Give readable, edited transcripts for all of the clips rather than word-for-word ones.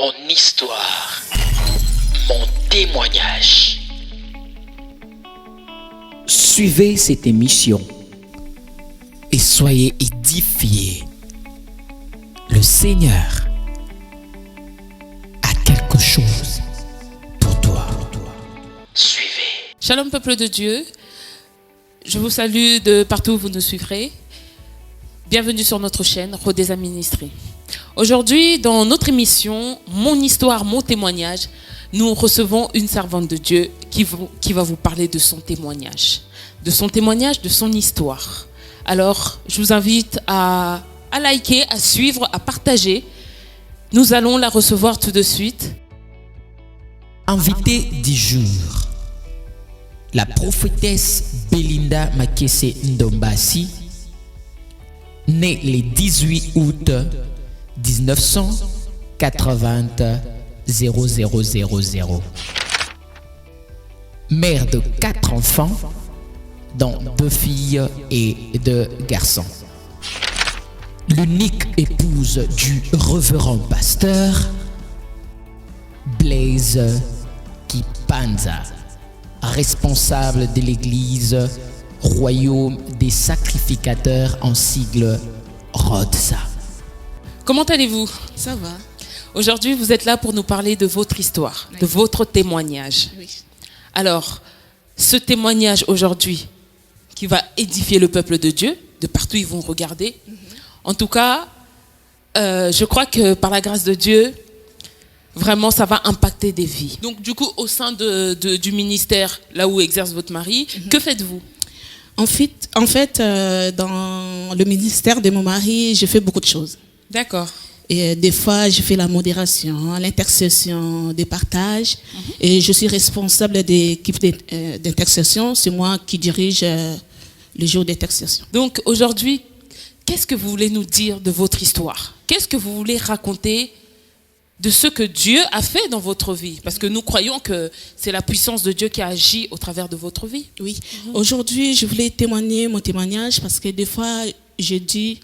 Mon histoire, mon témoignage. Suivez cette émission et soyez édifiés. Le Seigneur a quelque chose pour toi. Suivez. Shalom peuple de Dieu, je vous salue de partout où vous nous suivrez. Bienvenue sur notre chaîne Rodeza Ministry. Aujourd'hui, dans notre émission Mon histoire, mon témoignage, nous recevons une servante de Dieu qui va vous parler de son témoignage, de son histoire. Alors, je vous invite à liker, à suivre, à partager. Nous allons la recevoir tout de suite. Invité du jour, la prophétesse Belinda Makese Ndombasi, née le 18 août 1980 0000. Mère de 4 enfants, dont 2 filles et 2 garçons. L'unique épouse du révérend pasteur Blaise Kipanza, responsable de l'église Royaume des sacrificateurs en sigle RODSA. Comment allez-vous ? Ça va. Aujourd'hui, vous êtes là pour nous parler de votre histoire, de votre témoignage. Oui. Alors, ce témoignage aujourd'hui qui va édifier le peuple de Dieu, de partout ils vont regarder. En tout cas, je crois que par la grâce de Dieu, vraiment ça va impacter des vies. Donc du coup, au sein du ministère, là où exerce votre mari, que faites-vous ? En fait, dans le ministère de mon mari, je fais beaucoup de choses. D'accord. Et des fois, je fais la modération, l'intercession, des partages. Et je suis responsable de l'équipe d'intercession. C'est moi qui dirige le jour d'intercession. Donc aujourd'hui, qu'est-ce que vous voulez nous dire de votre histoire ? Qu'est-ce que vous voulez raconter de ce que Dieu a fait dans votre vie? Parce que nous croyons que c'est la puissance de Dieu qui a agi au travers de votre vie. Oui. Aujourd'hui, je voulais témoigner mon témoignage parce que des fois, je dis,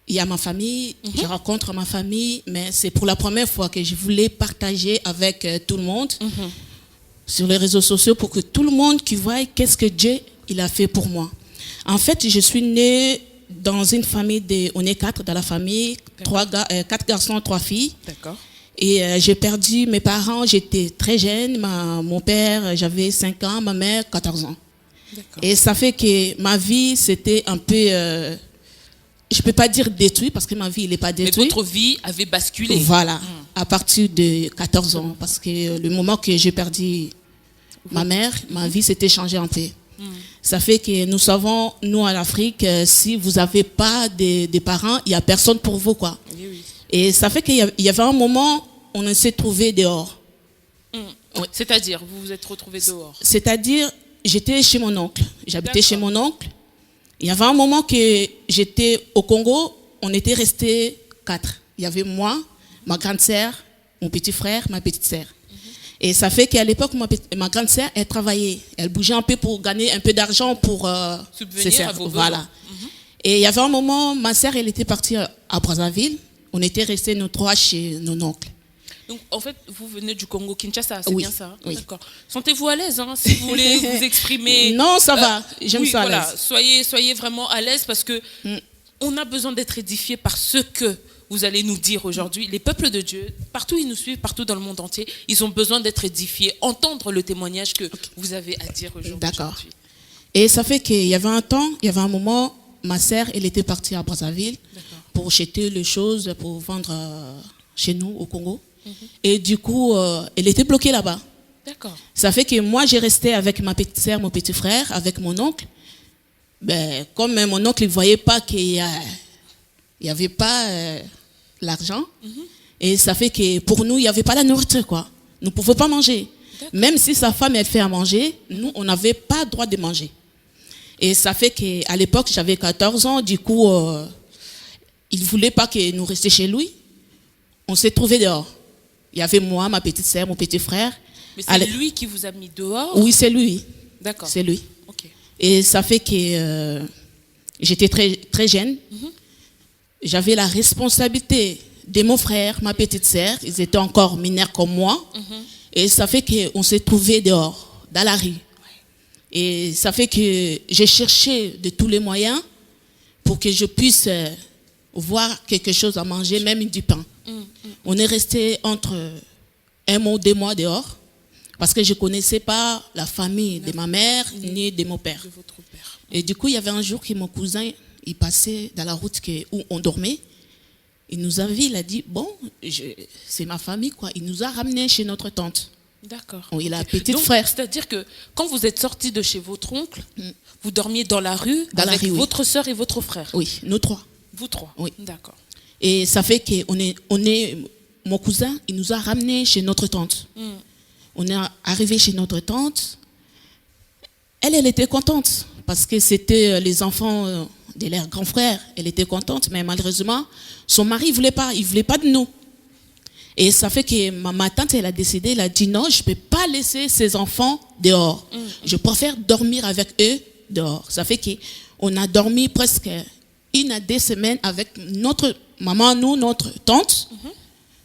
il y a ma famille, je rencontre ma famille, mais c'est pour la première fois que je voulais partager avec tout le monde sur les réseaux sociaux pour que tout le monde qui voit qu'est-ce que Dieu il a fait pour moi. En fait, je suis née dans une famille, on est 4 dans la famille, 4 garçons, 3 filles. D'accord. Et j'ai perdu mes parents, j'étais très jeune. Mon père, j'avais 5 ans, ma mère, 14 ans. D'accord. Et ça fait que ma vie, c'était un peu, je ne peux pas dire détruite, parce que ma vie, elle n'est pas détruite. Mais votre vie avait basculé. Voilà, à partir de 14 ans. Parce que le moment que j'ai perdu ma mère, ma vie s'était changée un peu. Ça fait que nous savons, nous en Afrique, si vous n'avez pas des parents, il n'y a personne pour vous, quoi. Oui, oui. Et ça fait qu'il y avait un moment, on s'est trouvé dehors. Oui. C'est-à-dire, vous vous êtes retrouvés dehors. C'est-à-dire, j'étais chez mon oncle. J'habitais chez mon oncle. Il y avait un moment que j'étais au Congo, on était restés 4. Il y avait moi, ma grande sœur, mon petit frère, ma petite sœur. Et ça fait qu'à l'époque, ma grande sœur, elle travaillait. Elle bougeait un peu pour gagner un peu d'argent pour subvenir à vos besoins. Voilà. Et il y avait un moment, ma sœur, elle était partie à Brazzaville. On était restés nous 3 chez nos oncles. Donc, en fait, vous venez du Congo, Kinshasa, c'est Oui. bien ça? Oui. D'accord. Sentez-vous à l'aise, hein, si vous voulez vous exprimer. Non, ça va. J'aime ça à voilà. l'aise. Soyez vraiment à l'aise parce que on a besoin d'être édifié par ce que vous allez nous dire aujourd'hui. Les peuples de Dieu, partout ils nous suivent, partout dans le monde entier, ils ont besoin d'être édifiés, entendre le témoignage que vous avez à dire aujourd'hui. D'accord. Et ça fait qu'il y avait un moment, ma sœur, elle était partie à Brazzaville pour acheter les choses, pour vendre chez nous au Congo. Et du coup, elle était bloquée là-bas. D'accord. Ça fait que moi, j'ai resté avec ma petite sœur, mon petit frère, avec mon oncle. Ben, comme mon oncle ne voyait pas qu'il n'y avait pas l'argent, et ça fait que pour nous, il n'y avait pas la nourriture, quoi. Nous ne pouvions pas manger. Même si sa femme, elle fait à manger, nous, on n'avait pas le droit de manger. Et ça fait qu'à l'époque, j'avais 14 ans, du coup, il ne voulait pas que nous restions chez lui. On s'est trouvés dehors. Il y avait moi, ma petite sœur, mon petit frère. Mais c'est lui qui vous a mis dehors? Oui, c'est lui. D'accord. C'est lui. Ok. Et ça fait que j'étais très, très jeune. J'avais la responsabilité de mon frère, ma petite sœur, ils étaient encore mineurs comme moi. Et ça fait qu'on s'est trouvés dehors, dans la rue. Et ça fait que j'ai cherché de tous les moyens pour que je puisse voir quelque chose à manger, même du pain. On est resté entre 1 mois, 2 mois dehors, parce que je ne connaissais pas la famille de ma mère ni de mon père. De votre père. Et du coup, il y avait un jour que mon cousin, il passait dans la route où on dormait. Il nous a vu, il a dit, bon, c'est ma famille, quoi. Il nous a ramenés chez notre tante. D'accord. Oh, il a un Ok. petit Donc, frère. C'est-à-dire que quand vous êtes sorti de chez votre oncle, vous dormiez dans la rue Dans la avec rue, oui. votre sœur et votre frère. Oui, nous 3. Vous 3. Oui. D'accord. Et ça fait mon cousin, il nous a ramenés chez notre tante. On est arrivé chez notre tante. Elle était contente parce que c'était les enfants de leur grand frère. Elle était contente, mais malheureusement, son mari il voulait pas de nous. Et ça fait que ma tante, elle a décidé, elle a dit non, je ne peux pas laisser ces enfants dehors. Je préfère dormir avec eux dehors. Ça fait qu'on a dormi presque 1 à 2 semaines avec notre maman, nous, notre tante,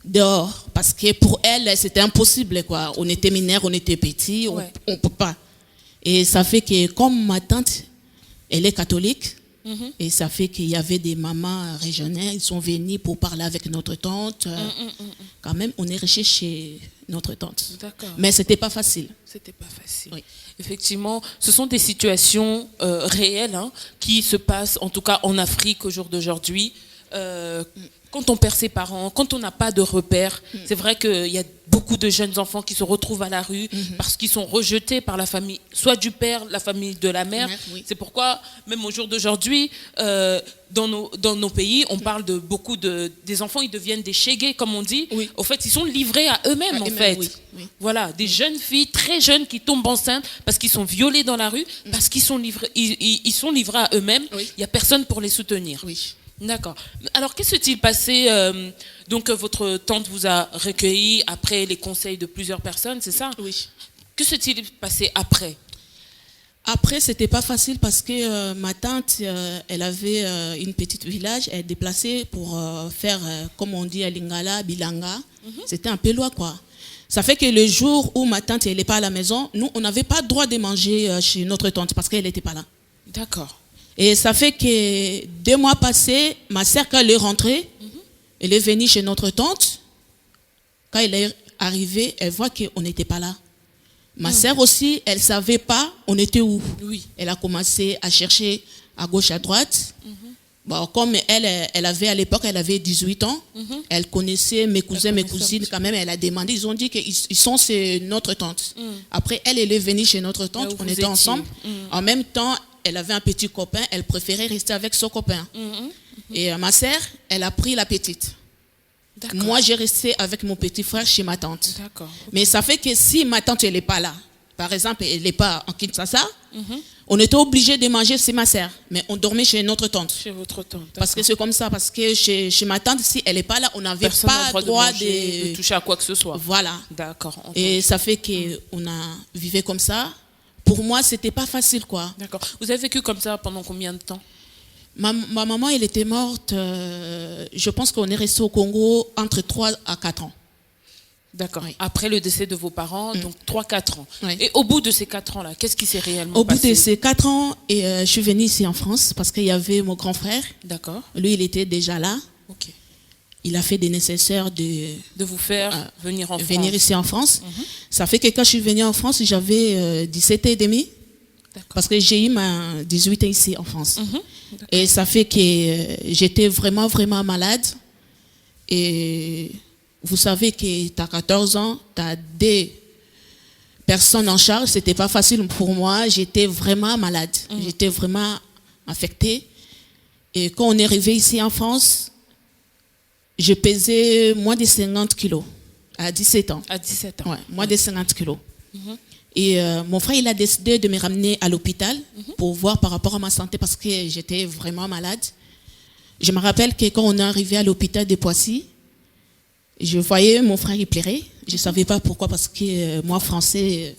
dehors. Parce que pour elle, c'était impossible, quoi. On était mineurs, on était petits, Ouais. on ne peut pas. Et ça fait que comme ma tante, elle est catholique, et ça fait qu'il y avait des mamans régionales, ils sont venus pour parler avec notre tante. Quand même, on est resté chez notre tante. D'accord. Mais ce n'était pas facile. C'était pas facile. Oui. Effectivement, ce sont des situations réelles qui se passent, en tout cas en Afrique au jour d'aujourd'hui. Quand on perd ses parents, quand on n'a pas de repères, c'est vrai qu'il y a beaucoup de jeunes enfants qui se retrouvent à la rue parce qu'ils sont rejetés par la famille, soit du père, la famille de la mère. Oui. C'est pourquoi, même au jour d'aujourd'hui, dans nos pays, on parle de beaucoup des enfants, ils deviennent des chégués, comme on dit. Oui. Au fait, ils sont livrés à eux-mêmes, À en eux-mêmes, fait. oui, oui. Voilà, des jeunes filles très jeunes qui tombent enceintes parce qu'ils sont violés dans la rue, parce qu'ils sont livrés, ils sont livrés à eux-mêmes. Oui. Il n'y a personne pour les soutenir. Oui. D'accord. Alors, qu'est-ce qui s'est passé donc, votre tante vous a recueilli après les conseils de plusieurs personnes, c'est ça? Oui. Que s'est-il passé après? Après, c'était pas facile parce que ma tante, elle avait une petite village, elle est déplacée pour faire, comme on dit à Lingala, Bilanga. C'était un peu loin, quoi. Ça fait que le jour où ma tante n'est pas à la maison, nous, on n'avait pas le droit de manger chez notre tante parce qu'elle n'était pas là. D'accord. Et ça fait que 2 mois passés, ma sœur, quand elle est rentrée, elle est venue chez notre tante. Quand elle est arrivée, elle voit qu'on n'était pas là. Ma sœur aussi, elle ne savait pas on était où. Oui. Elle a commencé à chercher à gauche, à droite. Bon, comme elle avait à l'époque, elle avait 18 ans. Elle connaissait mes cousins, mes cousines. Quand même, elle a demandé. Ils ont dit qu'ils sont chez notre tante. Après, elle est venue chez notre Là tante. où On vous était étiez. ensemble. En même temps, elle avait un petit copain. Elle préférait rester avec son copain. Et ma sœur, elle a pris la petite. D'accord. Moi, j'ai resté avec mon petit frère chez ma tante. D'accord. Mais ça fait que si ma tante, elle n'est pas là, par exemple, elle n'est pas en Kinshasa, on était obligé de manger chez ma sœur. Mais on dormait chez notre tante. Chez votre tante. Parce que c'est comme ça, parce que chez ma tante, si elle n'est pas là, on n'avait personne n'a pas le le droit droit de, manger, de de... toucher à quoi que ce soit. Voilà. D'accord. entendu. Et ça fait qu'on a vécu comme ça. Pour moi, c'était pas facile, quoi. D'accord. Vous avez vécu comme ça pendant combien de temps? Ma maman, elle était morte, je pense qu'on est resté au Congo entre 3 à 4 ans. D'accord. Oui. Après le décès de vos parents, donc 3-4 ans. Oui. Et au bout de ces 4 ans-là, qu'est-ce qui s'est réellement Au bout passé? de ces 4 ans, je suis venue ici en France parce qu'il y avait mon grand frère. D'accord. Lui, il était déjà là. Ok. Il a fait des nécessaires de De vous faire venir en venir France. ici en France. Ça fait que quand je suis venue en France, j'avais 17 ans et demi. D'accord. Parce que j'ai eu ma 18 ans ici en France. Et ça fait que j'étais vraiment, vraiment malade. Et vous savez que tu as 14 ans, tu as des personnes en charge. C'était pas facile pour moi. J'étais vraiment malade. J'étais vraiment affectée. Et quand on est arrivé ici en France, je pesais moins de 50 kilos à 17 ans. À 17 ans. Ouais, moins de 50 kilos. Et mon frère, il a décidé de me ramener à l'hôpital pour voir par rapport à ma santé parce que j'étais vraiment malade. Je me rappelle que quand on est arrivé à l'hôpital de Poissy, je voyais mon frère, il pleurait. Je ne savais pas pourquoi parce que moi, français,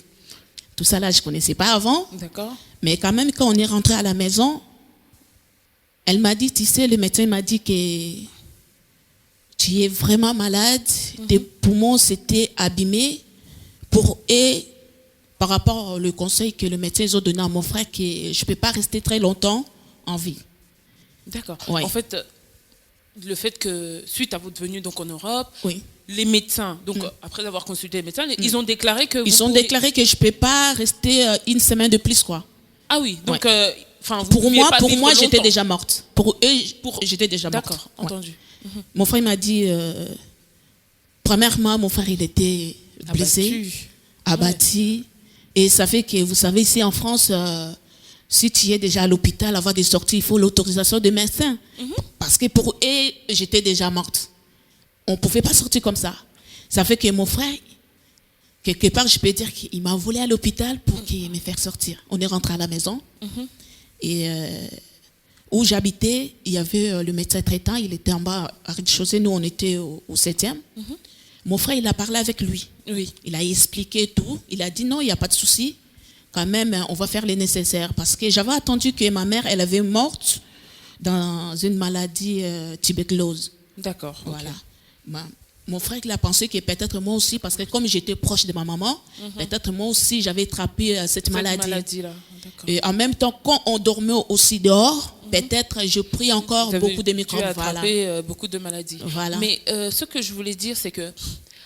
tout ça là, je ne connaissais pas avant. D'accord. Mais quand même, quand on est rentré à la maison, elle m'a dit, tu sais, le médecin m'a dit que tu es vraiment malade, tes poumons s'étaient abîmés et par rapport au conseil que le médecin a donné à mon frère que je ne peux pas rester très longtemps en vie. D'accord. Ouais. En fait, le fait que, suite à votre venue donc en Europe, Oui. les médecins, donc après avoir consulté les médecins, ils ont déclaré que Ils ont déclaré que je ne peux pas rester une semaine de plus, quoi. Ah oui, donc vous Pour pouviez moi, pas vivre j'étais longtemps. déjà morte. Pour eux, j'étais déjà morte. D'accord, Ouais. entendu. Mon frère m'a dit, premièrement, mon frère, il était blessé, abattu. Et ça fait que, vous savez, ici en France, si tu es déjà à l'hôpital, avoir des sorties, il faut l'autorisation des médecins. Parce que pour eux, j'étais déjà morte. On ne pouvait pas sortir comme ça. Ça fait que mon frère, quelque part, je peux dire qu'il m'a volé à l'hôpital pour qu'il me fasse sortir. On est rentré à la maison. Et où j'habitais, il y avait le médecin traitant, il était en bas à rez-de-chaussée, nous on était au 7e. Mon frère, il a parlé avec lui. Oui. Il a expliqué tout. Il a dit non, il n'y a pas de souci. Quand même, on va faire le nécessaire. Parce que j'avais attendu que ma mère, elle avait morte dans une maladie tuberculose. D'accord. ok. Voilà. Mon frère, il a pensé que peut-être moi aussi, parce que comme j'étais proche de ma maman, peut-être moi aussi, j'avais attrapé cette maladie. maladie-là. D'accord. Et en même temps, quand on dormait aussi dehors, peut-être je pris encore Vous avez beaucoup de microbes. dû Voilà. attraper beaucoup de maladies. Voilà. Mais ce que je voulais dire, c'est que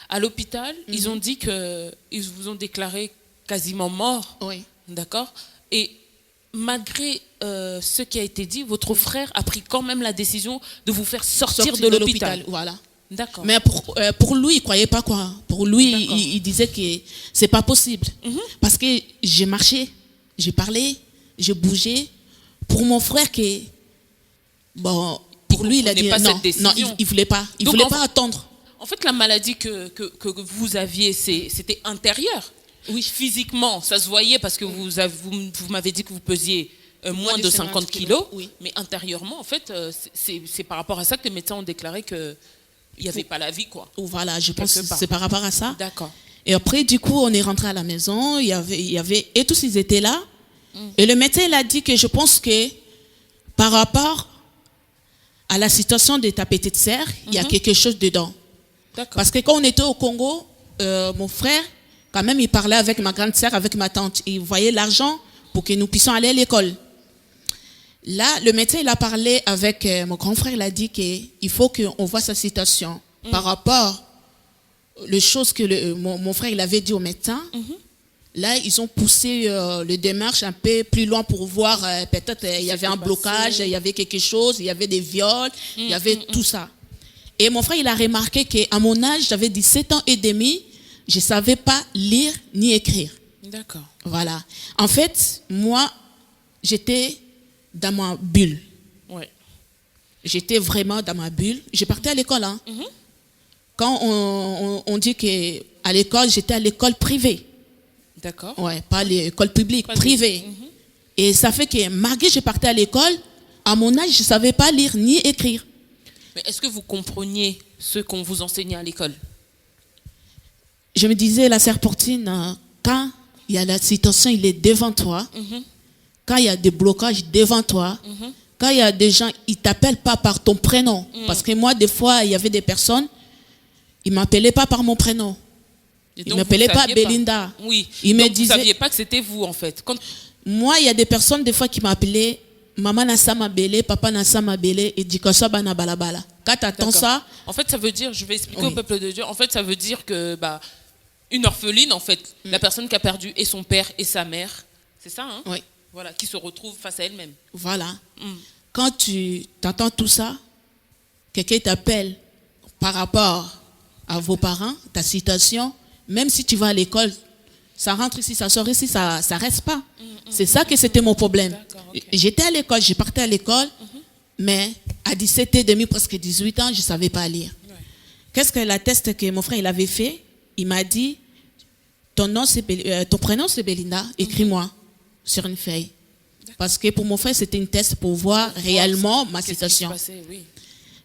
à l'hôpital, ils ont dit qu'ils vous ont déclaré quasiment mort. Oui. D'accord. Et malgré ce qui a été dit, votre frère a pris quand même la décision de vous faire sortir de l'hôpital. Voilà. D'accord. Mais pour lui, il ne croyait pas quoi. Pour lui, il disait que c'est pas possible. Parce que j'ai marché, j'ai parlé, j'ai bougé. Pour mon frère, bon, pour lui, il a dit pas non, cette décision. non, il voulait pas. Il Donc, voulait pas attendre. En fait, la maladie que vous aviez, c'était intérieur. Oui, physiquement, ça se voyait parce que vous m'avez dit que vous pesiez moins de 50 kilos. Oui. Mais intérieurement, en fait, c'est par rapport à ça que les médecins ont déclaré qu'il n'y avait pas la vie, quoi. Voilà, je pense Quelque que part. c'est par rapport à ça. D'accord. Et après, du coup, on est rentré à la maison. Il y avait et tous ils étaient là. Et le médecin, il a dit que je pense que par rapport à la situation de ta petite sœur, il y a quelque chose dedans. D'accord. Parce que quand on était au Congo, mon frère, quand même, il parlait avec ma grande sœur, avec ma tante. Il voyait l'argent pour que nous puissions aller à l'école. Là, le médecin, il a parlé avec mon grand frère. Il a dit qu'il faut qu'on voit sa situation par rapport aux choses que mon frère il avait dit au médecin. Là, ils ont poussé les démarches un peu plus loin pour voir peut-être il y avait un blocage, il y avait quelque chose, il y avait des viols, il y avait tout ça. Et mon frère, il a remarqué qu'à mon âge, j'avais 17 ans et demi, je ne savais pas lire ni écrire. D'accord. Voilà. En fait, moi, j'étais dans ma bulle. Ouais. J'étais vraiment dans ma bulle. Je partais à l'école. Hein. Quand on dit qu'à l'école, j'étais à l'école privée. D'accord. Ouais, pas l'école publique, privée. Et ça fait que malgré que je partais à l'école, à mon âge, je ne savais pas lire ni écrire. Mais est-ce que vous compreniez ce qu'on vous enseignait à l'école? Je me disais, la serpentine, quand il y a la situation, il est devant toi. Quand il y a des blocages devant toi. Quand il y a des gens, ils ne t'appellent pas par ton prénom. Parce que moi, des fois, il y avait des personnes, ils ne m'appelaient pas par mon prénom. Et Ils donc, ne m'appelaient vous pas saviez Belinda. Oui. Ils me Donc, disaient- vous ne saviez pas que c'était vous, en fait. Moi, il y a des personnes, des fois, qui m'appelaient Maman Nassama Belé, Papa Nassama Belé, et Dikosa na balabala. Quand tu attends D'accord. ça, En fait, ça veut dire, je vais expliquer Oui. au peuple de Dieu, en fait, ça veut dire que une orpheline, en fait, la personne qui a perdu et son père et sa mère, c'est ça, hein? oui, Voilà, qui se retrouve face à elle-même. voilà. Quand tu entends tout ça, quelqu'un t'appelle par rapport à vos parents, ta situation, même si tu vas à l'école, ça rentre ici, ça sort ici, ça reste pas. C'est ça que c'était mon problème. D'accord, ok. J'étais à l'école, je partais à l'école, mais à 17 et demi, presque 18 ans, je ne savais pas lire. Ouais. Qu'est-ce que la test que mon frère il avait fait? Il m'a dit, ton prénom c'est Belinda, écris-moi sur une feuille. Parce que pour mon frère, c'était une test pour voir réellement ma Qu'est-ce qui se situation. passait, oui.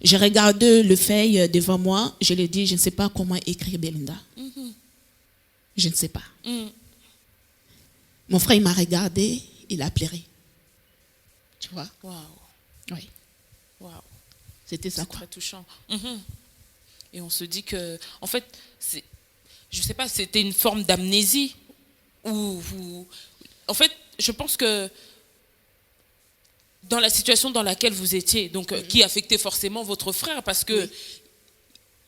J'ai regardé le feuille devant moi, je lui ai dit, je ne sais pas comment écrire Belinda. Je ne sais pas. Mon frère, il m'a regardé, il a pleuré. Tu vois? Waouh. Oui. Waouh. C'était ça, C'est quoi. très touchant. Et on se dit que, en fait, je sais pas, c'était une forme d'amnésie. En fait, je pense que dans la situation dans laquelle vous étiez, donc qui affectait forcément votre frère, parce que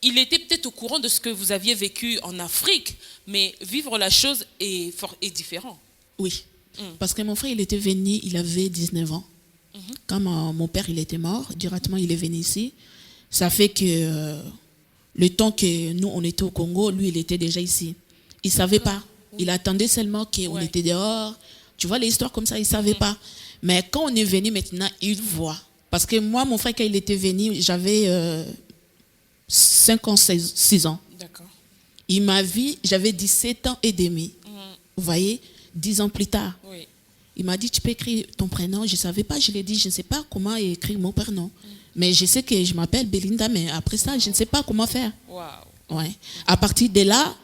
il était peut-être au courant de ce que vous aviez vécu en Afrique, mais vivre la chose est différent. Oui, parce que mon frère, il était venu, il avait 19 ans. Quand mon père, il était mort, directement, il est venu ici. Ça fait que le temps que nous, on était au Congo, lui, il était déjà ici. Il ne savait pas. Il attendait seulement qu'on était dehors. Tu vois, les histoires comme ça, il ne savait pas. Mais quand on est venu maintenant, il voit. Parce que moi, mon frère, quand il était venu, j'avais 5 ans, 6 ans. D'accord. Il m'a vu, j'avais 17 ans et demi. Vous voyez, 10 ans plus tard. Oui. Il m'a dit, tu peux écrire ton prénom. Je ne savais pas, je l'ai dit, je ne sais pas comment écrire mon prénom. Mais je sais que je m'appelle Belinda, mais après ça, je ne sais pas comment faire. Wow. Ouais. À partir de là,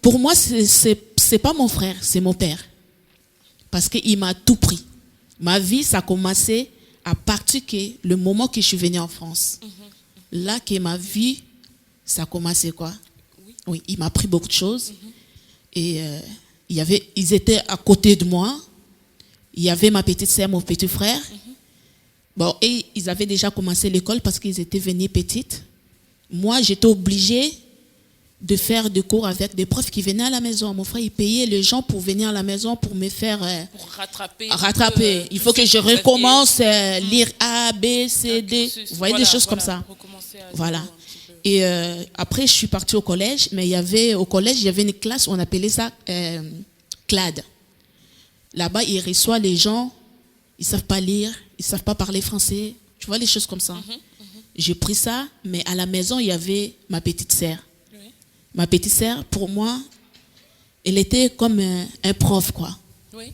pour moi, c'est pas mon frère, c'est mon père. Parce qu'il m'a tout pris. Ma vie, ça a commencé à partir que le moment que je suis venue en France. Là que ma vie, ça a commencé quoi? Oui, il m'a pris beaucoup de choses. Et ils étaient à côté de moi. Il y avait ma petite sœur, mon petit frère. Bon, et ils avaient déjà commencé l'école parce qu'ils étaient venus petites. Moi, j'étais obligée de faire des cours avec des profs qui venaient à la maison. Mon frère, il payait les gens pour venir à la maison pour me faire... pour rattraper. Il faut que je recommence à lire A, B, C, D. Vous voyez, des choses comme ça. Voilà. Et après, je suis partie au collège. Mais au collège, il y avait une classe, on appelait ça CLAD. Là-bas, il reçoit les gens, ils ne savent pas lire, ils ne savent pas parler français. Tu vois, les choses comme ça. J'ai pris ça, mais à la maison, il y avait ma petite sœur. Ma petite sœur, pour moi, elle était comme un prof, quoi. Oui.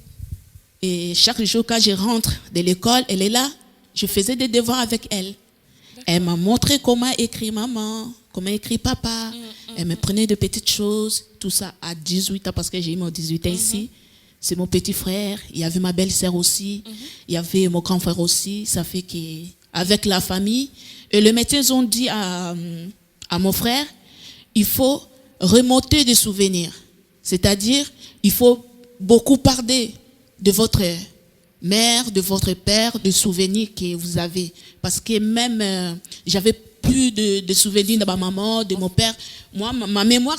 Et chaque jour, quand je rentre de l'école, elle est là. Je faisais des devoirs avec elle. Elle m'a montré comment écrire maman, comment écrire papa. Elle me prenait de petites choses, tout ça à 18 ans, parce que j'ai eu mon 18 ans ici. C'est mon petit frère. Il y avait ma belle-sœur aussi. Il y avait mon grand frère aussi. Ça fait qu'avec la famille, et les médecins ont dit à mon frère, il faut remonter des souvenirs. C'est-à-dire, il faut beaucoup parler de votre mère, de votre père, de souvenirs que vous avez. Parce que même, j'avais plus de souvenirs de ma maman, de mon père. Moi, ma mémoire,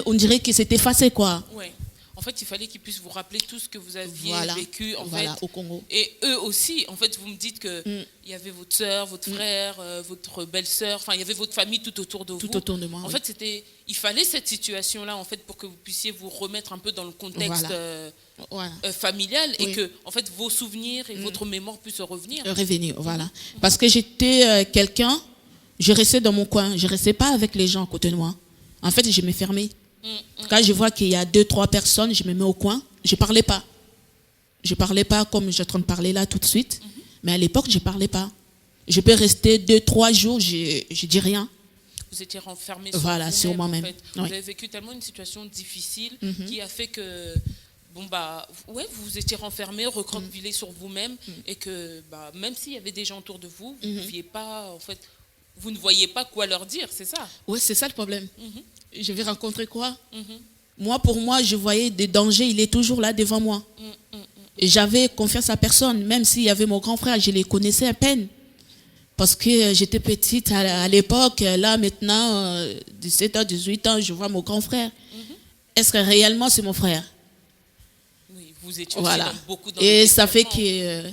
on dirait que c'était effacé, quoi. Oui. En fait, il fallait qu'ils puissent vous rappeler tout ce que vous aviez vécu au Congo. Et eux aussi, en fait, vous me dites que il y avait votre sœur, votre frère, votre belle-sœur, enfin, il y avait votre famille tout autour de vous. Tout autour de moi. En fait, il fallait cette situation-là, en fait, pour que vous puissiez vous remettre un peu dans le contexte familial et que, en fait, vos souvenirs et votre mémoire puissent revenir. Revenir, voilà. Parce que j'étais quelqu'un, je restais dans mon coin, je restais pas avec les gens à côté de moi. En fait, je me fermais. Quand je vois qu'il y a 2-3 personnes, je me mets au coin. Je ne parlais pas. Je ne parlais pas comme je suis en train de parler là tout de suite. Mais à l'époque, je ne parlais pas. Je peux rester 2-3 jours, je ne dis rien. Vous étiez renfermé sur vous-même. Sur moi-même. En fait. Vous avez vécu tellement une situation difficile qui a fait que vous étiez renfermé, recroquevillé sur vous-même et que même s'il y avait des gens autour de vous, vous ne pouviez pas, en fait, vous ne voyez pas quoi leur dire, c'est ça? Oui, c'est ça le problème. Je vais rencontrer quoi? Moi, pour moi, je voyais des dangers, il est toujours là devant moi. Et j'avais confiance à personne, même s'il y avait mon grand frère, je les connaissais à peine. Parce que j'étais petite à l'époque, là maintenant, 17 ans, 18 ans, je vois mon grand frère. Est-ce que réellement c'est mon frère? Oui, vous étiez aussi beaucoup dans et ça fait que,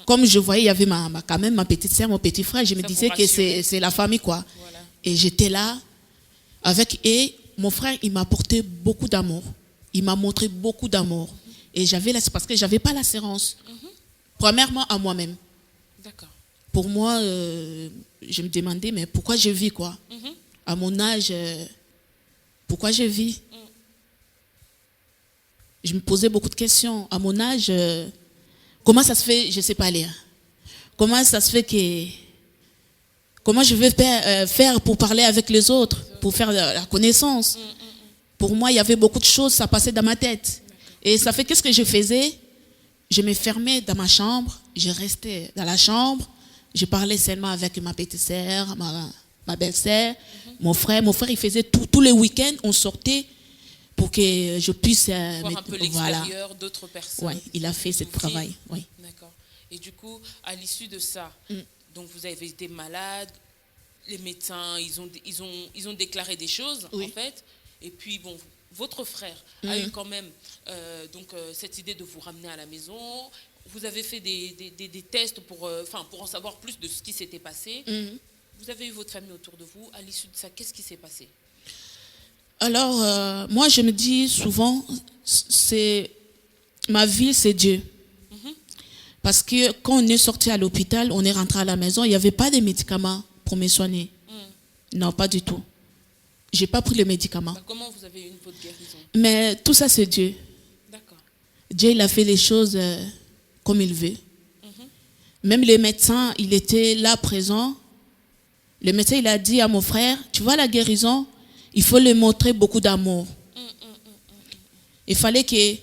comme je voyais, il y avait quand même ma petite sœur, mon petit frère, je me disais que c'est la famille, quoi. Voilà. Et j'étais là. Et mon frère, il m'a apporté beaucoup d'amour. Il m'a montré beaucoup d'amour. Et parce que je n'avais pas l'assurance. Premièrement, à moi-même. D'accord. Pour moi, je me demandais, mais pourquoi je vis, quoi? À mon âge, pourquoi je vis? Je me posais beaucoup de questions. À mon âge, comment ça se fait, je ne sais pas lire? Comment ça se fait que... Comment je vais faire pour parler avec les autres, pour faire la connaissance? Pour moi, il y avait beaucoup de choses, ça passait dans ma tête. Et ça fait, qu'est-ce que je faisais? Je me fermais dans ma chambre, je restais dans la chambre, Je parlais seulement avec ma petite sœur, ma belle-sœur, mon frère. Mon frère, il faisait tous les week-ends, on sortait pour que je puisse... voir un peu l'extérieur d'autres personnes. Oui, il a fait ce travail. Oui. D'accord. Et du coup, à l'issue de ça, donc vous avez été malade, les médecins, ils ont déclaré des choses, en fait. Et puis, bon, votre frère a eu quand même cette idée de vous ramener à la maison. Vous avez fait des tests pour en savoir plus de ce qui s'était passé. Vous avez eu votre famille autour de vous. À l'issue de ça, qu'est-ce qui s'est passé? Alors, moi, je me dis souvent, ma vie, c'est Dieu. Parce que quand on est sorti à l'hôpital, on est rentré à la maison, il n'y avait pas de médicaments pour me soigner. Non, pas du tout. Je n'ai pas pris les médicaments. Comment vous avez eu votre guérison? Mais tout ça, c'est Dieu. D'accord. Dieu, il a fait les choses comme il veut. Même le médecin, il était là présent. Le médecin, il a dit à mon frère, tu vois la guérison, il faut lui montrer beaucoup d'amour. Il fallait que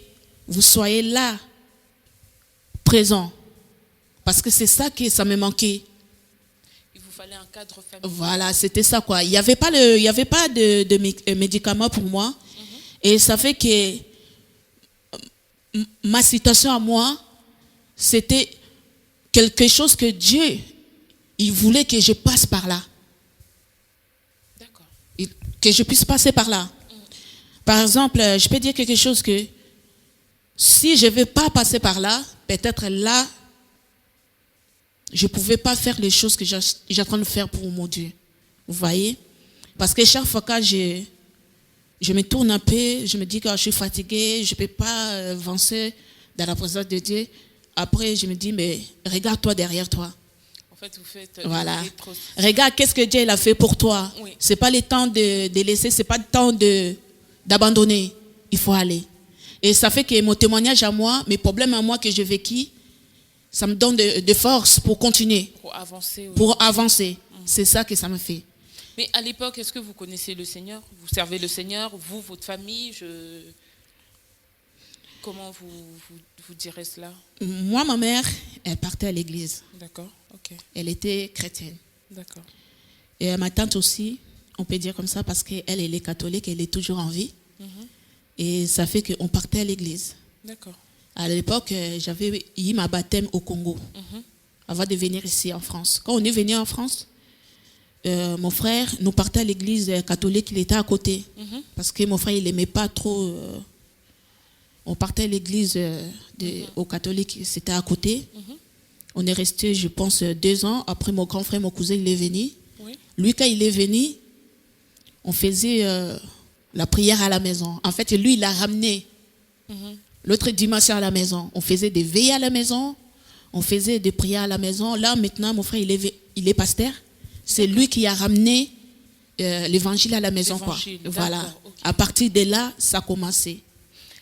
vous soyez là, présent. Parce que c'est ça que ça me manquait. Il vous fallait un cadre familial. Voilà, c'était ça quoi. Il n'y avait pas de médicaments pour moi. Et ça fait que ma situation à moi, c'était quelque chose que Dieu, il voulait que je passe par là. D'accord. Que je puisse passer par là. Par exemple, je peux dire quelque chose que si je ne vais pas passer par là, peut-être là, je ne pouvais pas faire les choses que j'ai en train de faire pour mon Dieu. Vous voyez? Parce que chaque fois que je me tourne un peu, je me dis que je suis fatiguée, je ne peux pas avancer dans la présence de Dieu. Après, je me dis, mais regarde-toi derrière toi. En fait, vous faites... Voilà. Regarde, qu'est-ce que Dieu il a fait pour toi. Oui. Ce n'est pas le temps de laisser, ce n'est pas le temps d'abandonner. Il faut aller. Et ça fait que mon témoignage à moi, mes problèmes à moi que j'ai vécu, ça me donne de force pour continuer. Pour avancer. Oui. Pour avancer. C'est ça que ça me fait. Mais à l'époque, est-ce que vous connaissez le Seigneur? Vous servez le Seigneur, vous, votre famille? Comment vous direz cela? Moi, ma mère, elle partait à l'église. D'accord, ok. Elle était chrétienne. D'accord. Et ma tante aussi, on peut dire comme ça, parce qu'elle, elle est catholique, elle est toujours en vie. Et ça fait qu'on partait à l'église. D'accord. À l'époque, j'avais eu ma baptême au Congo, avant de venir ici en France. Quand on est venu en France, mon frère nous partait à l'église catholique, il était à côté. Parce que mon frère, il n'aimait pas trop... on partait à l'église au catholique, c'était à côté. On est resté, je pense, 2 ans. Après, mon grand frère, mon cousin, il est venu. Oui. Lui, quand il est venu, on faisait la prière à la maison. En fait, lui, il a ramené l'autre dimanche à la maison. On faisait des veillées à la maison. On faisait des prières à la maison. Là, maintenant, mon frère, il est pasteur. C'est lui qui a ramené l'évangile à la maison. Quoi. Voilà. Okay. À partir de là, ça a commencé.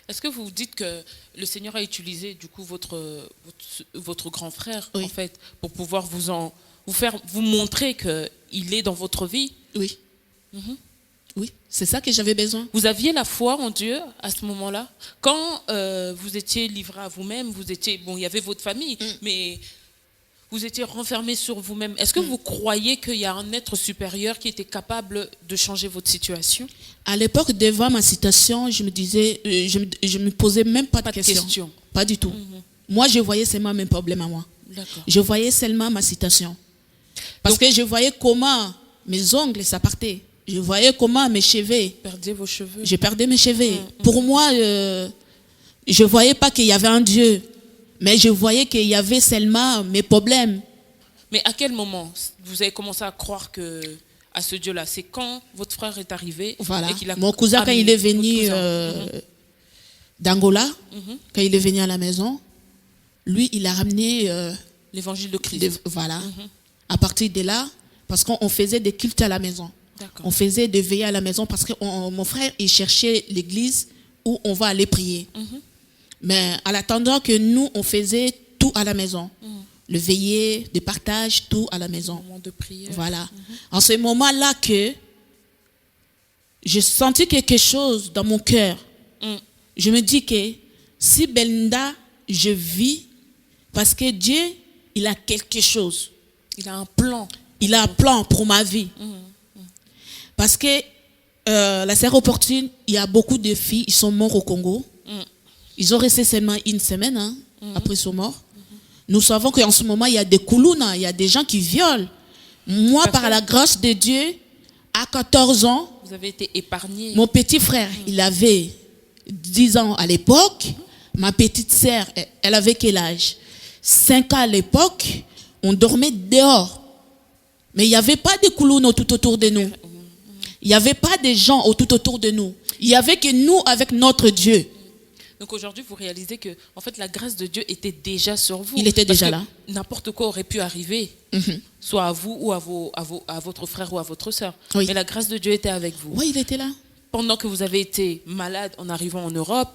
Est-ce que vous dites que le Seigneur a utilisé du coup votre grand frère en fait pour pouvoir vous montrer qu'il est dans votre vie? Oui. Oui, c'est ça que j'avais besoin. Vous aviez la foi en Dieu à ce moment-là? Quand vous étiez livré à vous-même, il y avait votre famille, mais vous étiez renfermé sur vous-même. Est-ce que vous croyez qu'il y a un être supérieur qui était capable de changer votre situation? À l'époque, devant ma situation, je me disais, je me posais même pas de questions. Pas du tout. Moi, je voyais seulement mes problèmes à moi. Je voyais seulement ma situation. Parce que je voyais comment mes ongles, ça partait. Je voyais comment mes cheveux. Perdez vos cheveux. Je perdais mes cheveux. Pour moi, je voyais pas qu'il y avait un Dieu. Mais je voyais qu'il y avait seulement mes problèmes. Mais à quel moment vous avez commencé à croire à ce Dieu-là? C'est quand votre frère est arrivé? Voilà. Et qu'il a mon cousin, quand il est venu d'Angola, quand il est venu à la maison, lui, il a ramené l'évangile de Christ. Voilà. À partir de là, parce qu'on faisait des cultes à la maison. On faisait des veillées à la maison parce que mon frère, il cherchait l'église où on va aller prier. Mais en attendant que nous, on faisait tout à la maison. Le veillé, de partage, tout à la maison. Moment de prière. Voilà. En ce moment-là que j'ai senti quelque chose dans mon cœur. Je me dis que si Belinda, je vis, parce que Dieu, il a quelque chose. Il a un plan. Il a un plan pour ma vie. Parce que la sœur opportune, il y a beaucoup de filles, ils sont morts au Congo. Ils ont resté seulement une semaine après ils sont morts. Nous savons qu'en ce moment, il y a des koulouna, il y a des gens qui violent. Moi, par la grâce de Dieu, à 14 ans, Vous avez été épargné. mon petit frère, il avait 10 ans à l'époque. Ma petite sœur, elle avait quel âge? 5 ans à l'époque. On dormait dehors. Mais il n'y avait pas de koulouna tout autour de nous. Il n'y avait pas de gens tout autour de nous. Il n'y avait que nous avec notre Dieu. Donc aujourd'hui, vous réalisez que en fait, la grâce de Dieu était déjà sur vous. Il était Parce déjà que là. N'importe quoi aurait pu arriver, soit à vous ou à votre frère ou à votre sœur. Oui. Mais la grâce de Dieu était avec vous. Oui, il était là. Pendant que vous avez été malade en arrivant en Europe,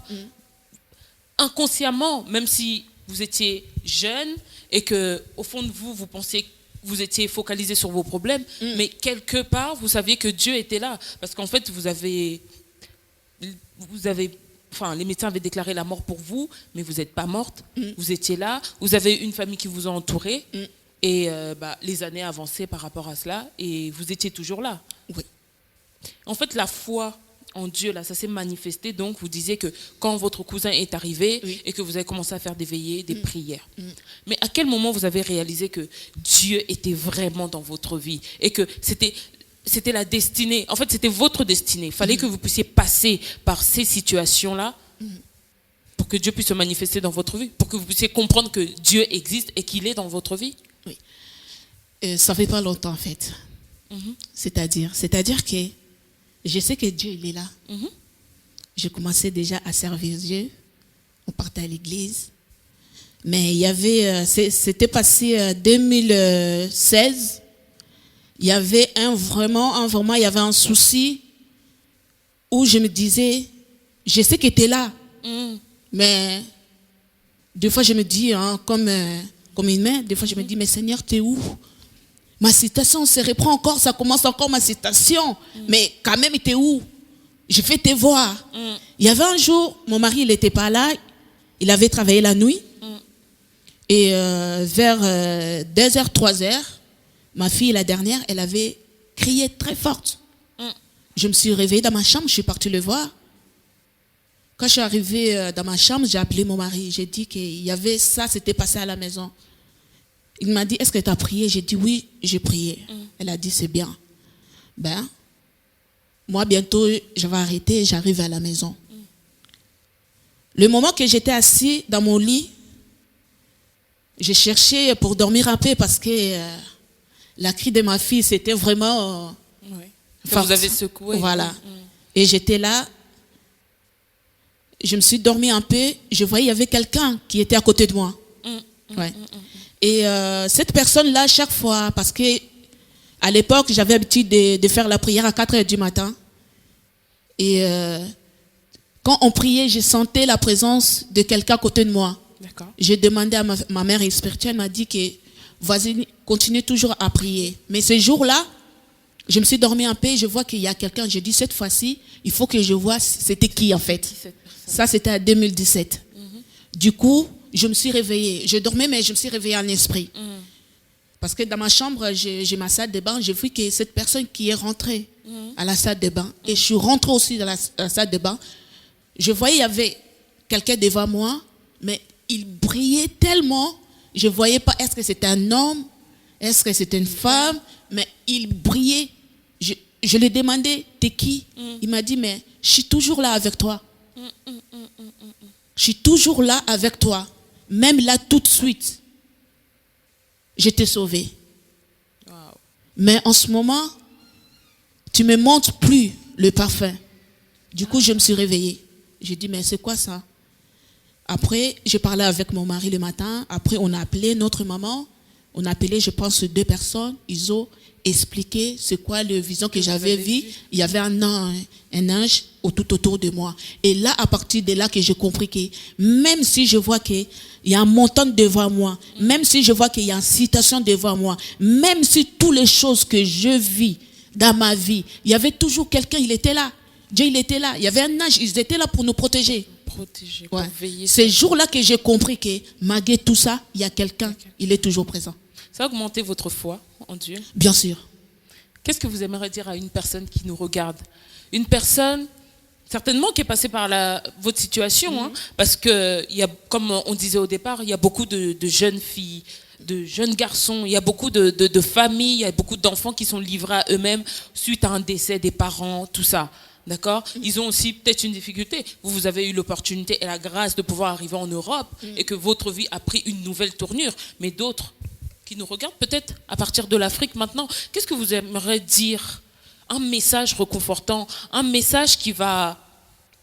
inconsciemment, même si vous étiez jeune et que au fond de vous, vous pensiez que vous étiez focalisé sur vos problèmes, mais quelque part, vous saviez que Dieu était là. Parce qu'en fait, enfin, les médecins avaient déclaré la mort pour vous, mais vous n'êtes pas morte. Vous étiez là. Vous avez une famille qui vous a entouré. Et les années avançaient par rapport à cela. Et vous étiez toujours là. Oui. En fait, la foi en Dieu, là, ça s'est manifesté. Donc, vous disiez que quand votre cousin est arrivé et que vous avez commencé à faire des veillées, des prières. Mais à quel moment vous avez réalisé que Dieu était vraiment dans votre vie et que c'était la destinée. En fait, c'était votre destinée. Il fallait que vous puissiez passer par ces situations-là pour que Dieu puisse se manifester dans votre vie, pour que vous puissiez comprendre que Dieu existe et qu'il est dans votre vie. Oui. Ça fait pas longtemps, en fait. C'est-à-dire que je sais que Dieu, il est là. J'ai commencé déjà à servir Dieu. On partait à l'église. Mais il y avait, c'était passé 2016. Il y avait il y avait un souci où je me disais, je sais que tu es là. Mais des fois, je me dis, comme une mère, des fois, je me dis, mais Seigneur, tu es où? Ma citation se reprend encore, ça commence encore ma citation. Mais quand même, tu es où? Je fais te voir. Il y avait un jour, mon mari, il n'était pas là. Il avait travaillé la nuit. Et vers 2h, 3h, ma fille, la dernière, elle avait crié très forte. Je me suis réveillée dans ma chambre, je suis partie le voir. Quand je suis arrivée dans ma chambre, j'ai appelé mon mari. J'ai dit qu'il y avait ça, c'était passé à la maison. Il m'a dit, est-ce que tu as prié? J'ai dit, oui, j'ai prié. Elle a dit, c'est bien. Moi, bientôt, je vais arrêter et j'arrive à la maison. Le moment que j'étais assis dans mon lit, j'ai cherché pour dormir un peu parce que la cri de ma fille, c'était vraiment... Vous avez secoué. Voilà. Et j'étais là. Je me suis dormi un peu. Je voyais qu'il y avait quelqu'un qui était à côté de moi. Et cette personne-là, chaque fois, parce que à l'époque, j'avais l'habitude de faire la prière à 4h du matin. Et quand on priait, je sentais la présence de quelqu'un à côté de moi. J'ai demandé à ma mère spirituelle, elle m'a dit que vas-y, continue toujours à prier. Mais ce jour-là, je me suis dormi un peu et je vois qu'il y a quelqu'un. J'ai dit, cette fois-ci, il faut que je vois c'était qui en fait. Ça, c'était en 2017. Du coup, je me suis réveillée. Je dormais, mais je me suis réveillée en esprit. Parce que dans ma chambre, j'ai ma salle de bain. J'ai vu que cette personne qui est rentrée à la salle de bain, et je suis rentrée aussi dans la salle de bain, je voyais qu'il y avait quelqu'un devant moi, mais il brillait tellement, je ne voyais pas, est-ce que c'était un homme, est-ce que c'était une femme, mais il brillait. Je lui ai demandé, t'es qui? Il m'a dit, mais je suis toujours là avec toi. Je suis toujours là avec toi. Même là, tout de suite, je t'ai sauvé. Mais en ce moment, tu ne me montres plus le parfum. Du coup, je me suis réveillée. J'ai dit, mais c'est quoi ça? Après, j'ai parlé avec mon mari le matin. Après, on a appelé notre maman. On a appelé, je pense, 2 personnes. Ils ont expliqué c'est quoi le vision que j'avais vu. Il y avait un ange tout autour de moi. Et là, à partir de là, que j'ai compris que même si je vois qu'il y a un montant devant moi, même si je vois qu'il y a une citation devant moi, même si toutes les choses que je vis dans ma vie, il y avait toujours quelqu'un, il était là. Dieu, il était là. Il y avait un ange, ils étaient là pour nous protéger. Pour veiller. Ces jours-là que j'ai compris que malgré tout ça, il y a quelqu'un, il est toujours présent. Ça a augmenté votre foi en Dieu? Bien sûr. Qu'est-ce que vous aimeriez dire à une personne qui nous regarde? Une personne, certainement, qui est passée par votre situation, hein, parce que, comme on disait au départ, il y a beaucoup de jeunes filles, de jeunes garçons, il y a beaucoup de familles, il y a beaucoup d'enfants qui sont livrés à eux-mêmes suite à un décès des parents, tout ça. D'accord? Ils ont aussi peut-être une difficulté. Vous avez eu l'opportunité et la grâce de pouvoir arriver en Europe et que votre vie a pris une nouvelle tournure. Mais d'autres qui nous regardent peut-être à partir de l'Afrique maintenant, qu'est-ce que vous aimeriez dire? Un message réconfortant, un message qui va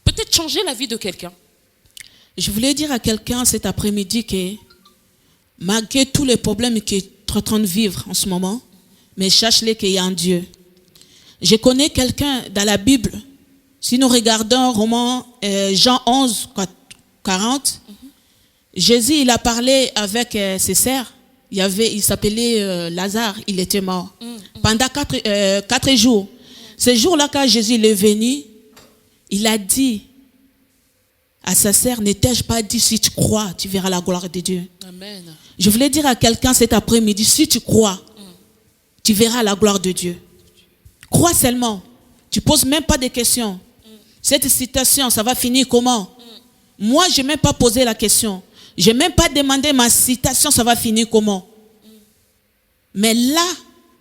peut-être changer la vie de quelqu'un. Je voulais dire à quelqu'un cet après-midi que malgré tous les problèmes qu'il est en train de vivre en ce moment, mais sache-le qu'il y a un Dieu. Je connais quelqu'un dans la Bible. Si nous regardons Romains, Jean 11, 40, Jésus, il a parlé avec ses sœurs. Il s'appelait Lazare, il était mort. Pendant 4 jours. Ce jour-là, quand Jésus est venu, il a dit à sa sœur, ne t'ai-je pas dit, si tu crois, tu verras la gloire de Dieu. Amen. Je voulais dire à quelqu'un cet après-midi, si tu crois, tu verras la gloire de Dieu. Crois seulement. Tu ne poses même pas de questions. Cette citation, ça va finir comment? Moi, je n'ai même pas posé la question. Je n'ai même pas demandé ma citation, ça va finir comment? Mais là,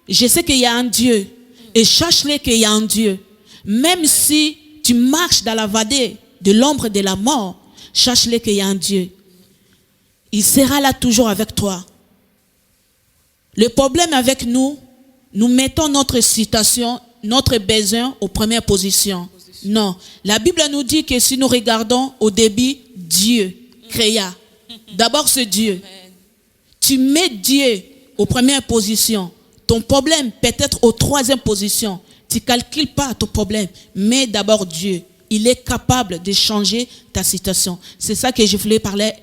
je sais qu'il y a un Dieu. Et sache-le qu'il y a un Dieu. Même si tu marches dans la vallée de l'ombre de la mort, sache-le qu'il y a un Dieu. Il sera là toujours avec toi. Le problème avec nous, nous mettons notre citation, notre besoin aux premières positions. Non. La Bible nous dit que si nous regardons au début, Dieu créa. D'abord, c'est Dieu. Tu mets Dieu aux premières positions. Ton problème peut-être aux troisième position. Tu ne calcules pas ton problème. Mais d'abord Dieu. Il est capable de changer ta situation. C'est ça que je voulais parler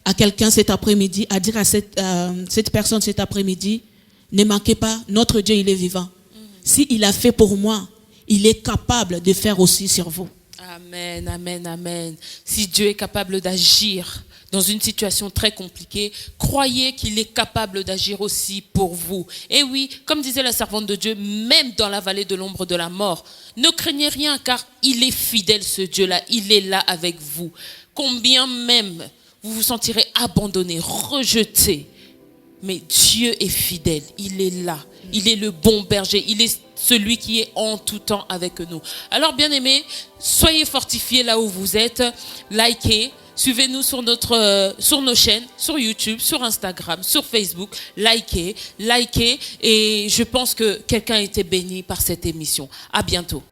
à quelqu'un cet après-midi, à dire à cette personne cet après-midi, ne manquez pas, notre Dieu, il est vivant. S'il a fait pour moi, il est capable de faire aussi sur vous. Amen, amen, amen. Si Dieu est capable d'agir dans une situation très compliquée, croyez qu'il est capable d'agir aussi pour vous. Et oui, comme disait la servante de Dieu, même dans la vallée de l'ombre de la mort, ne craignez rien car il est fidèle ce Dieu-là, il est là avec vous. Combien même vous vous sentirez abandonné, rejeté, mais Dieu est fidèle, il est là, il est le bon berger, il est celui qui est en tout temps avec nous. Alors bien aimés, soyez fortifiés là où vous êtes, likez, suivez-nous sur nos chaînes, sur YouTube, sur Instagram, sur Facebook, likez, et je pense que quelqu'un a été béni par cette émission. À bientôt.